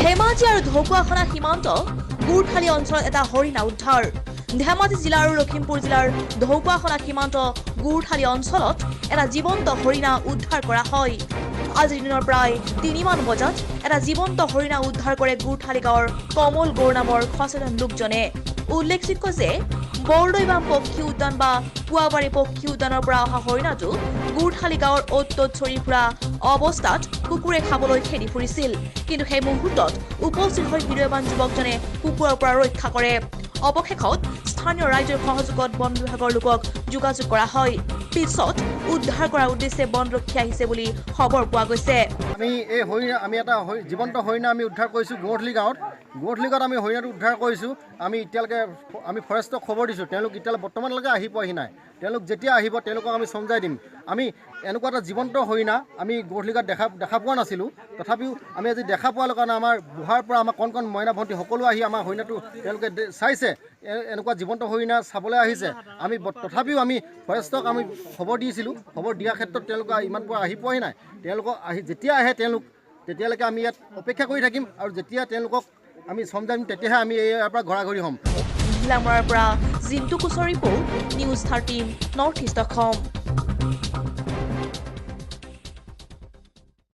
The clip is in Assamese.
ধেমাজি আৰু ঢকুৱাখনা সীমান্ত গুৰথালি অঞ্চলত এটা হৰিণা উদ্ধাৰ। ধেমাজি জিলা আৰু লখিমপুৰ জিলাৰ ঢকুৱাখনা সীমান্ত গুৰথালি অঞ্চলত এটা জীৱন্ত হৰিণা উদ্ধাৰ কৰা হয়। আজিৰ দিনৰ প্ৰায় 3মান বজাত এটা জীৱন্ত হৰিণা উদ্ধাৰ কৰে গুৰথালি গাঁৱৰ কমল গৌৰ নামৰ সচেতন লোকজনে। উল্লেখযোগ্য যে বৰদৈবাম পক্ষী উদ্যান বা পুৱাবাৰী পক্ষী উদ্যানৰ পৰা অহা হৰিণাটো গুৰথালি গাঁৱৰ অ'ত ত'ত চৰি ফুৰা অৱস্থাত কুকুৰে খাবলৈ খেদি ফুৰিছিল। কিন্তু সেই মুহূৰ্তত উপস্থিত হৈ হৃদয়বান যুৱকজনে কুকুৰৰ পৰা ৰক্ষা কৰে। অৱশেষত স্থানীয় ৰাইজৰ সহযোগত বন বিভাগৰ লোকক যোগাযোগ কৰা হয়। পিছত উদ্ধাৰ কৰাৰ উদ্দেশ্যে বনৰক্ষী আহিছে বুলি খবৰ পোৱা গৈছে। আমি এটা জীৱন্ত হৰিণা আমি উদ্ধাৰ কৰিছোঁ গুৰথালি গাঁৱত। গুৰথালি গাঁৱত আমি হৰিণাটো উদ্ধাৰ কৰিছোঁ। আমি ফৰেষ্টক খবৰ দিছোঁ। তেওঁলোক এতিয়ালৈ বৰ্তমানলৈকে আহি পোৱাহি নাই। তেওঁলোক যেতিয়া আহিব তেওঁলোকক আমি চমজাই দিম। আমি এনেকুৱা এটা জীৱন্ত হৰিণা আমি গুৰথালি গাঁৱত দেখা পোৱা নাছিলোঁ। তথাপিও আমি আজি দেখা পোৱাৰ কাৰণে আমাৰ বুঢ়াৰ পৰা আমাৰ কণ মইনা ভণ্টি সকলো আহি আমাৰ হৰিণাটো তেওঁলোকে চাইছে। এনেকুৱা জীৱন্ত হৰিণা চাবলৈ আহিছে। তথাপিও আমি ফৰেষ্টক আমি খবৰ দিছিলোঁ। খবৰ দিয়াৰ ক্ষেত্ৰত তেওঁলোকে ইমান পৰা আহি পোৱাহি নাই। তেওঁলোকক যেতিয়া আহে তেতিয়ালৈকে আমি ইয়াত অপেক্ষা কৰি থাকিম আৰু যেতিয়া তেওঁলোকক আমি চমজাই দিম তেতিয়াহে আমি ইয়াৰ পৰা ঘৰা-ঘৰি হ'ম। জিলামৰাৰ পৰা Jintu Koch report, news 13 north east Assam.